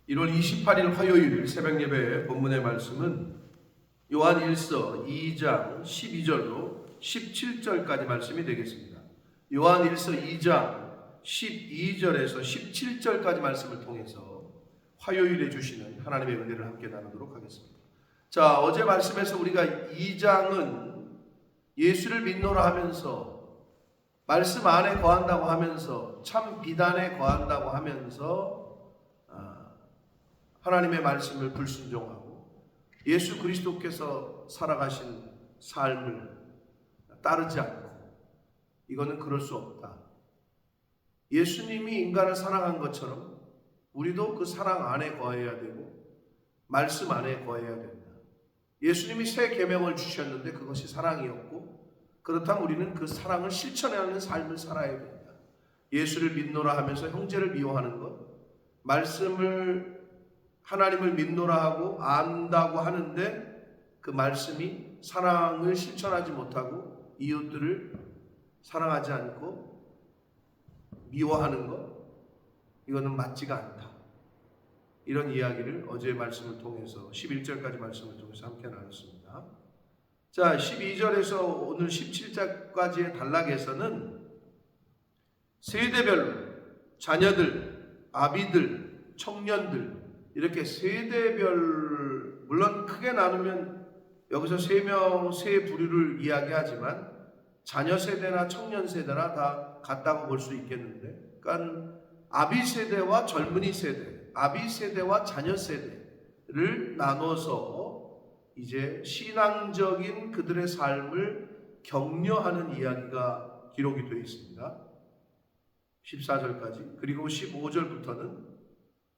1월 28일 화요일 새벽 예배 본문의 말씀은 요한 1서 2장 12절로 17절까지 말씀이 되겠습니다. 요한 1서 2장 12절에서 17절까지 말씀을 통해서 화요일에 주시는 하나님의 은혜를 함께 나누도록 하겠습니다. 자, 어제 말씀에서 우리가 2장은 예수를 믿노라 하면서 말씀 안에 거한다고 하면서 참 비단에 거한다고 하면서 하나님의 말씀을 불순종하고 예수 그리스도께서 살아가신 삶을 따르지 않고 이거는 그럴 수 없다. 예수님이 인간을 사랑한 것처럼 우리도 그 사랑 안에 거해야 되고 말씀 안에 거해야 된다. 예수님이 새 계명을 주셨는데 그것이 사랑이었고 그렇다면 우리는 그 사랑을 실천하는 삶을 살아야 된다. 예수를 믿노라 하면서 형제를 미워하는 것, 하나님을 믿노라 하고 안다고 하는데 그 말씀이 사랑을 실천하지 못하고 이웃들을 사랑하지 않고 미워하는 것, 이거는 맞지가 않다. 이런 이야기를 어제의 말씀을 통해서 11절까지 말씀을 통해서 함께 나눴습니다. 자, 12절에서 오늘 17절까지의 단락에서는 세대별로 자녀들, 아비들, 청년들 이렇게 세대별, 물론 크게 나누면 여기서 세 부류를 이야기하지만 자녀 세대나 청년 세대나 다 같다고 볼 수 있겠는데, 그러니까 아비 세대와 젊은이 세대, 아비 세대와 자녀 세대를 나눠서 이제 신앙적인 그들의 삶을 격려하는 이야기가 기록이 되어 있습니다. 14절까지. 그리고 15절부터는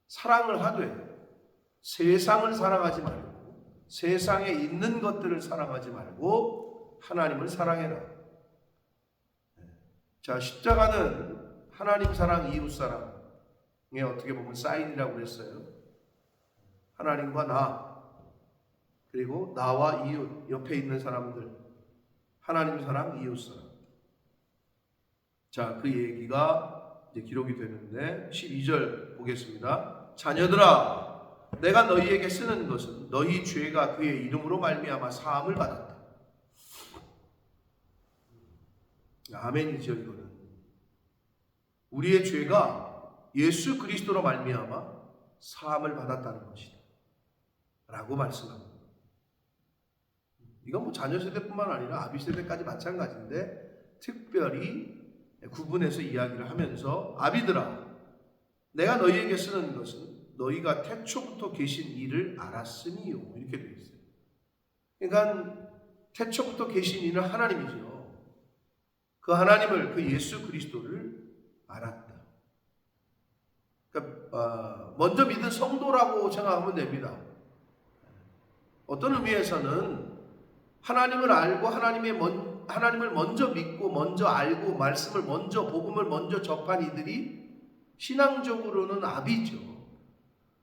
사랑을 하되 세상을 사랑하지 말고 세상에 있는 것들을 사랑하지 말고 하나님을 사랑해라. 자, 십자가는 하나님 사랑, 이웃 사랑에 어떻게 보면 사인이라고 그랬어요. 하나님과 나, 그리고 나와 이웃, 옆에 있는 사람들, 하나님 사랑, 이웃 사랑. 자, 그 얘기가 이제 기록이 되는데 12절 보겠습니다. 자녀들아, 내가 너희에게 쓰는 것은 너희 죄가 그의 이름으로 말미암아 사함을 받았다. 아멘이죠. 이거는 우리의 죄가 예수 그리스도로 말미암아 사함을 받았다는 것이다 라고 말씀합니다. 이건 뭐 자녀 세대뿐만 아니라 아비 세대까지 마찬가지인데 특별히 구분해서 이야기를 하면서 아비들아, 내가 너희에게 쓰는 것은 너희가 태초부터 계신 이를 알았으니요, 이렇게 되어 있어요. 그러니까 태초부터 계신 이는 하나님이죠. 그 하나님을, 그 예수 그리스도를 알았다. 그러니까 먼저 믿은 성도라고 생각하면 됩니다. 어떤 의미에서는 하나님을 알고 하나님을 먼저 믿고 먼저 알고 말씀을 먼저, 복음을 먼저 접한 이들이 신앙적으로는 아비죠.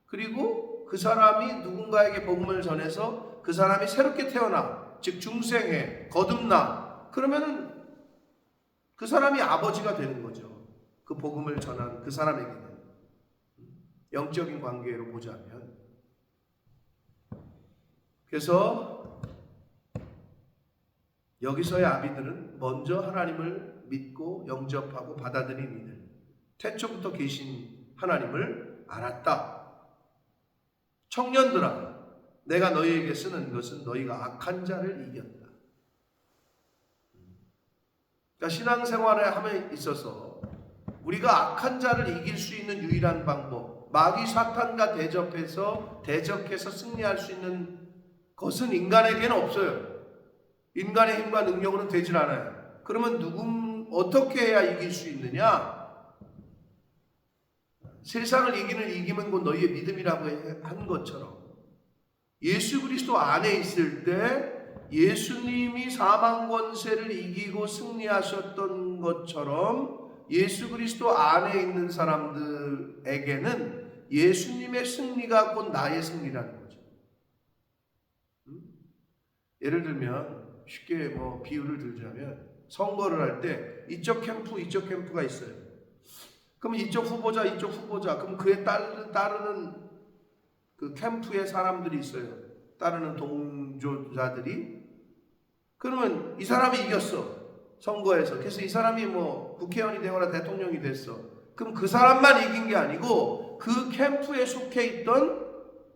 그리고 그 사람이 누군가에게 복음을 전해서 그 사람이 새롭게 태어나, 즉 중생해, 거듭나, 그러면은 그 사람이 아버지가 되는 거죠. 그 복음을 전한 그 사람에게는. 영적인 관계로 보자면. 그래서 여기서의 아비들은 먼저 하나님을 믿고 영접하고 받아들인 이들, 태초부터 계신 하나님을 알았다. 청년들아, 내가 너희에게 쓰는 것은 너희가 악한 자를 이겼다. 그러니까 신앙생활에 함에 있어서 우리가 악한 자를 이길 수 있는 유일한 방법, 마귀 사탄과 대적해서 승리할 수 있는 것은 인간에게는 없어요. 인간의 힘과 능력으로는 되질 않아요. 그러면 어떻게 해야 이길 수 있느냐? 세상을 이기는 이김은 곧 너희의 믿음이라고 한 것처럼 예수 그리스도 안에 있을 때 예수님이 사망 권세를 이기고 승리하셨던 것처럼 예수 그리스도 안에 있는 사람들에게는 예수님의 승리가 곧 나의 승리라는 거죠. 예를 들면 쉽게 비유를 들자면 선거를 할 때 이쪽 캠프가 있어요. 그럼 이쪽 후보자, 그럼 그에 따르는 그 캠프에 사람들이 있어요. 따르는 동조자들이. 그러면 이 사람이 이겼어. 선거에서. 그래서 이 사람이 뭐 국회의원이 되거나 대통령이 됐어. 그럼 그 사람만 이긴 게 아니고 그 캠프에 속해 있던,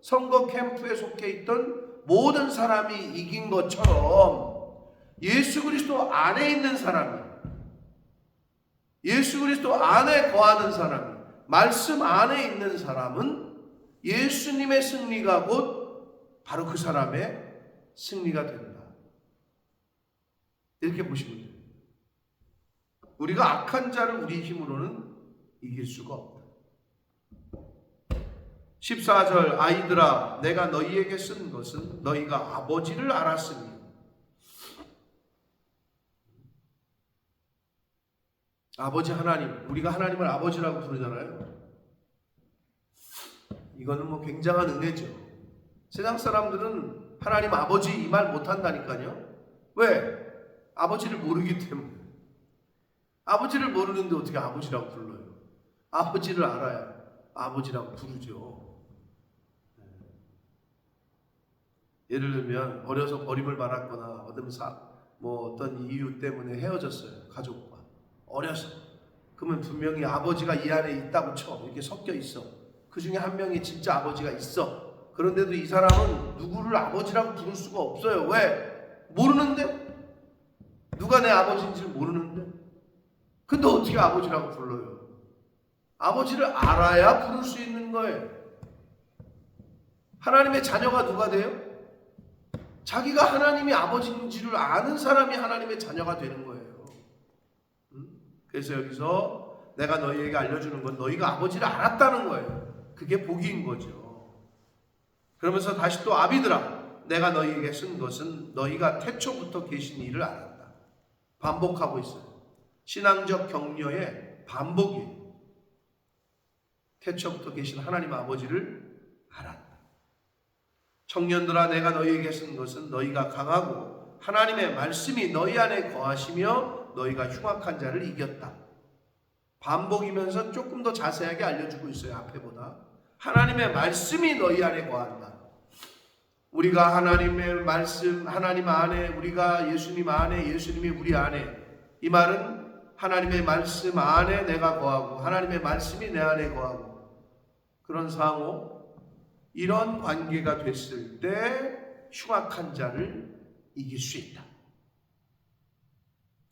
선거 캠프에 속해 있던 모든 사람이 이긴 것처럼 예수 그리스도 안에 있는 사람이, 예수 그리스도 안에 거하는 사람이, 말씀 안에 있는 사람은 예수님의 승리가 곧 바로 그 사람의 승리가 된다. 이렇게 보시면 돼요. 우리가 악한 자를 우리 힘으로는 이길 수가 없다. 14절, 아이들아 내가 너희에게 쓴 것은 너희가 아버지를 알았으니. 아버지 하나님, 우리가 하나님을 아버지라고 부르잖아요. 이거는 뭐 굉장한 은혜죠. 세상 사람들은 하나님 아버지 이 말 못한다니까요. 왜? 아버지를 모르기 때문에. 아버지를 모르는데 어떻게 아버지라고 불러요? 아버지를 알아야 아버지라고 부르죠. 예를 들면 어려서 버림을 받았거나 어떤 이유 때문에 헤어졌어요. 가족과. 어려서. 그러면 분명히 아버지가 이 안에 있다고 쳐. 이렇게 섞여 있어. 그 중에 한 명이 진짜 아버지가 있어. 그런데도 이 사람은 누구를 아버지라고 부를 수가 없어요. 왜? 모르는데? 누가 내 아버지인지를 모르는데? 근데 어떻게 아버지라고 불러요? 아버지를 알아야 부를 수 있는 거예요. 하나님의 자녀가 누가 돼요? 자기가 하나님이 아버지인지를 아는 사람이 하나님의 자녀가 되는 거예요. 그래서 여기서 내가 너희에게 알려주는 건 너희가 아버지를 알았다는 거예요. 그게 복인 거죠. 그러면서 다시 또 아비들아 내가 너희에게 쓴 것은 너희가 태초부터 계신 이를 알았다. 반복하고 있어요. 신앙적 격려의 반복이에요. 태초부터 계신 하나님 아버지를 알았다. 청년들아 내가 너희에게 쓴 것은 너희가 강하고 하나님의 말씀이 너희 안에 거하시며 너희가 흉악한 자를 이겼다. 반복이면서 조금 더 자세하게 알려주고 있어요. 앞에보다. 하나님의 말씀이 너희 안에 거한다. 우리가 하나님의 말씀, 하나님 안에, 우리가 예수님 안에, 예수님이 우리 안에. 이 말은 하나님의 말씀 안에 내가 거하고 하나님의 말씀이 내 안에 거하고 그런 상호, 이런 관계가 됐을 때 흉악한 자를 이길 수 있다.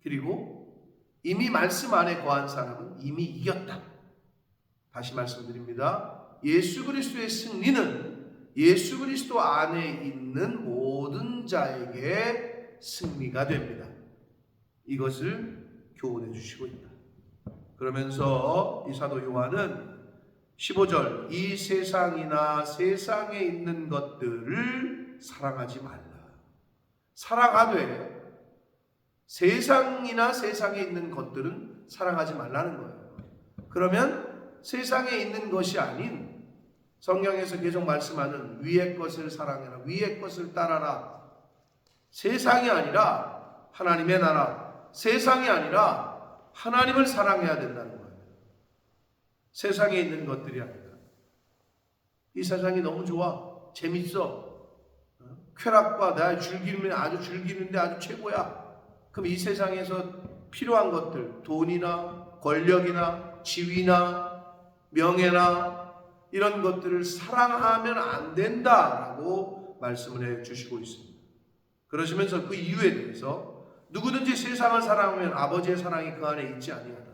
그리고 이미 말씀 안에 거한 사람은 이미 이겼다. 다시 말씀드립니다. 예수 그리스도의 승리는 예수 그리스도 안에 있는 모든 자에게 승리가 됩니다. 이것을 교훈해 주시고 있다. 그러면서 이 사도 요한은 15절, 이 세상이나 세상에 있는 것들을 사랑하지 말라. 사랑하되 세상이나 세상에 있는 것들은 사랑하지 말라는 거예요. 그러면 세상에 있는 것이 아닌 성경에서 계속 말씀하는 위의 것을 사랑해라, 위의 것을 따라라. 세상이 아니라 하나님의 나라, 세상이 아니라 하나님을 사랑해야 된다는 거예요. 세상에 있는 것들이 아니라. 이 세상이 너무 좋아, 재밌어, 쾌락과 나 즐기면 아주 즐기는데 아주 최고야. 그럼 이 세상에서 필요한 것들, 돈이나 권력이나 지위나 명예나 이런 것들을 사랑하면 안 된다라고 말씀을 해주시고 있습니다. 그러시면서 그 이유에 대해서 누구든지 세상을 사랑하면 아버지의 사랑이 그 안에 있지 아니하다.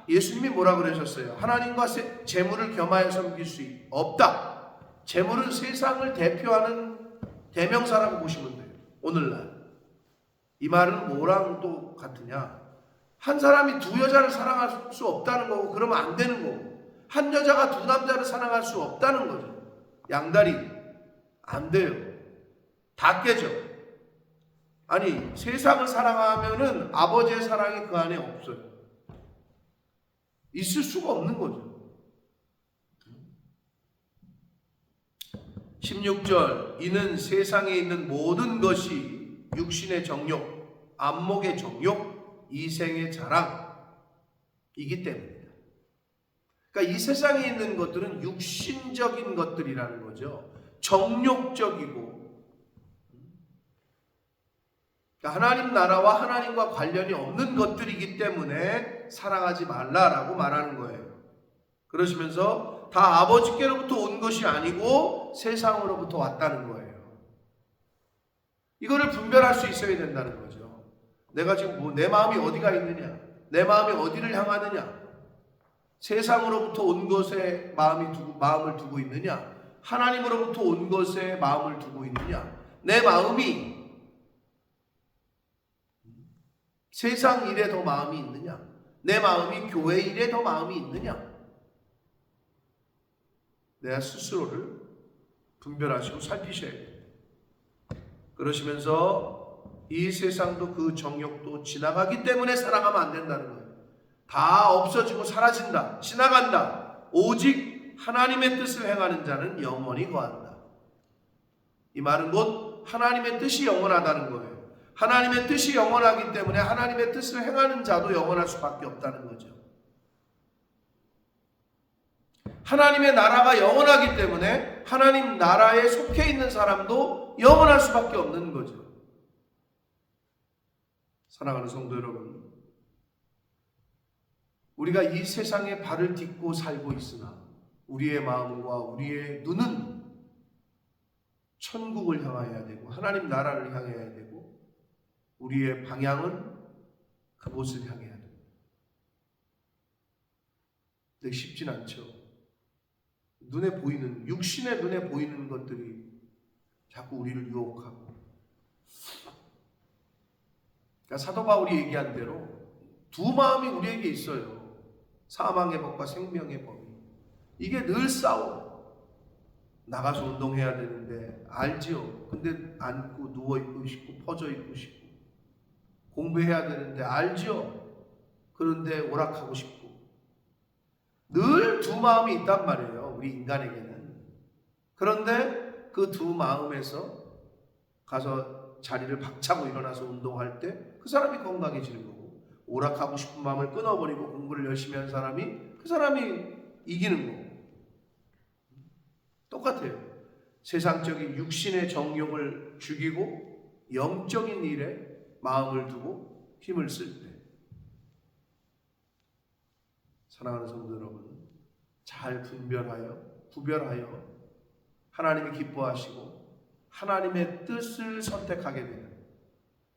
예수님이 뭐라 그러셨어요? 하나님과 재물을 겸하여 섬길 수 없다. 재물은 세상을 대표하는 대명사라고 보시면 돼요. 오늘날. 이 말은 뭐랑 또 같으냐? 한 사람이 두 여자를 사랑할 수 없다는 거고 그러면 안 되는 거고 한 여자가 두 남자를 사랑할 수 없다는 거죠. 양다리 안 돼요. 다 깨져. 아니 세상을 사랑하면은 아버지의 사랑이 그 안에 없어요. 있을 수가 없는 거죠. 16절, 이는 세상에 있는 모든 것이 육신의 정욕, 안목의 정욕, 이생의 자랑이기 때문입니다. 그러니까 이 세상에 있는 것들은 육신적인 것들이라는 거죠. 정욕적이고, 그러니까 하나님 나라와 하나님과 관련이 없는 것들이기 때문에 사랑하지 말라라고 말하는 거예요. 그러시면서 다 아버지께로부터 온 것이 아니고 세상으로부터 왔다는 거예요. 이거를 분별할 수 있어야 된다는 거죠. 내가 지금 내 마음이 어디가 있느냐, 내 마음이 어디를 향하느냐, 세상으로부터 온 것에 마음을 두고 있느냐, 하나님으로부터 온 것에 마음을 두고 있느냐, 내 마음이 세상 일에 더 마음이 있느냐, 내 마음이 교회 일에 더 마음이 있느냐, 내 스스로를 분별하시고 살피셔야 돼요. 그러시면서 이 세상도 그 정욕도 지나가기 때문에 사랑하면 안 된다는 거예요. 다 없어지고 사라진다, 지나간다. 오직 하나님의 뜻을 행하는 자는 영원히 거한다. 이 말은 곧 하나님의 뜻이 영원하다는 거예요. 하나님의 뜻이 영원하기 때문에 하나님의 뜻을 행하는 자도 영원할 수밖에 없다는 거죠. 하나님의 나라가 영원하기 때문에 하나님 나라에 속해 있는 사람도 영원할 수밖에 없는 거죠. 사랑하는 성도 여러분, 우리가 이 세상에 발을 딛고 살고 있으나 우리의 마음과 우리의 눈은 천국을 향해야 되고 하나님 나라를 향해야 되고 우리의 방향은 그곳을 향해야 됩니다. 근데 쉽진 않죠. 눈에 보이는, 육신의 눈에 보이는 것들이 자꾸 우리를 유혹하고, 그러니까 사도 바울이 얘기한 대로 두 마음이 우리에게 있어요. 사망의 법과 생명의 법이. 이게 늘 싸워. 나가서 운동해야 되는데 알지요. 근데 앉고 누워있고 싶고 퍼져있고 싶고, 공부해야 되는데 알지요. 그런데 오락하고 싶고, 늘 두 마음이 있단 말이에요, 우리 인간에게는. 그런데 그 두 마음에서 가서 자리를 박차고 일어나서 운동할 때 그 사람이 건강해지는 거고, 오락하고 싶은 마음을 끊어버리고 공부를 열심히 한 사람이, 그 사람이 이기는 거고. 똑같아요. 세상적인 육신의 정욕을 죽이고 영적인 일에 마음을 두고 힘을 쓸 때, 사랑하는 성도 여러분, 잘 구별하여 하나님이 기뻐하시고 하나님의 뜻을 선택하게 되는,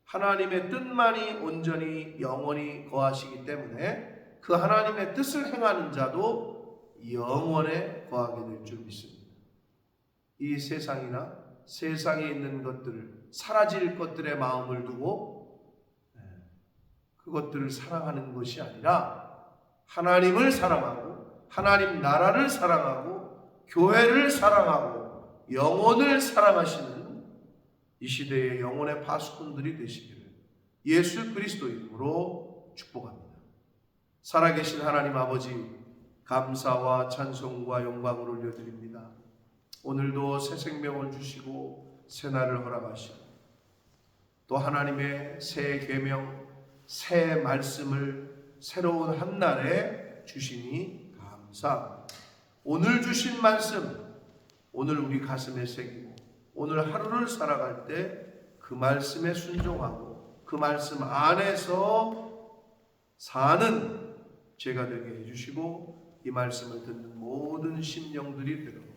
하나님의 뜻만이 온전히 영원히 거하시기 때문에 그 하나님의 뜻을 행하는 자도 영원에 거하게 될 줄 믿습니다. 이 세상이나 세상에 있는 것들을, 사라질 것들의 마음을 두고 그것들을 사랑하는 것이 아니라 하나님을 사랑하고 하나님 나라를 사랑하고 교회를 사랑하고 영혼을 사랑하시는 이 시대의 영혼의 파수꾼들이 되시기를 예수 그리스도 이름으로 축복합니다. 살아계신 하나님 아버지, 감사와 찬송과 영광을 올려드립니다. 오늘도 새 생명을 주시고 새 날을 허락하시고 또 하나님의 새 계명, 새 말씀을 새로운 한 날에 주시니 감사합니다. 오늘 주신 말씀, 오늘 우리 가슴에 새기고 오늘 하루를 살아갈 때 그 말씀에 순종하고 그 말씀 안에서 사는 제가 되게 해주시고 이 말씀을 듣는 모든 심령들이 되도록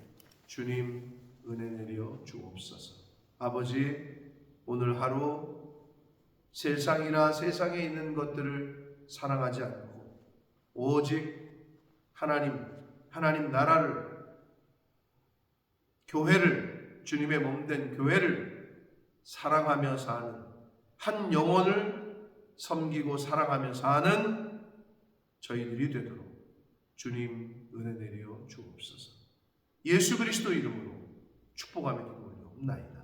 주님 은혜 내려 주옵소서. 아버지, 오늘 하루 세상이나 세상에 있는 것들을 사랑하지 않고 오직 하나님 나라를, 교회를, 주님의 몸된 교회를 사랑하며 사는, 한 영혼을 섬기고 사랑하며 사는 저희들이 되도록 주님 은혜 내려 주옵소서. 예수 그리스도 이름으로 축복하며 기도하옵나이다.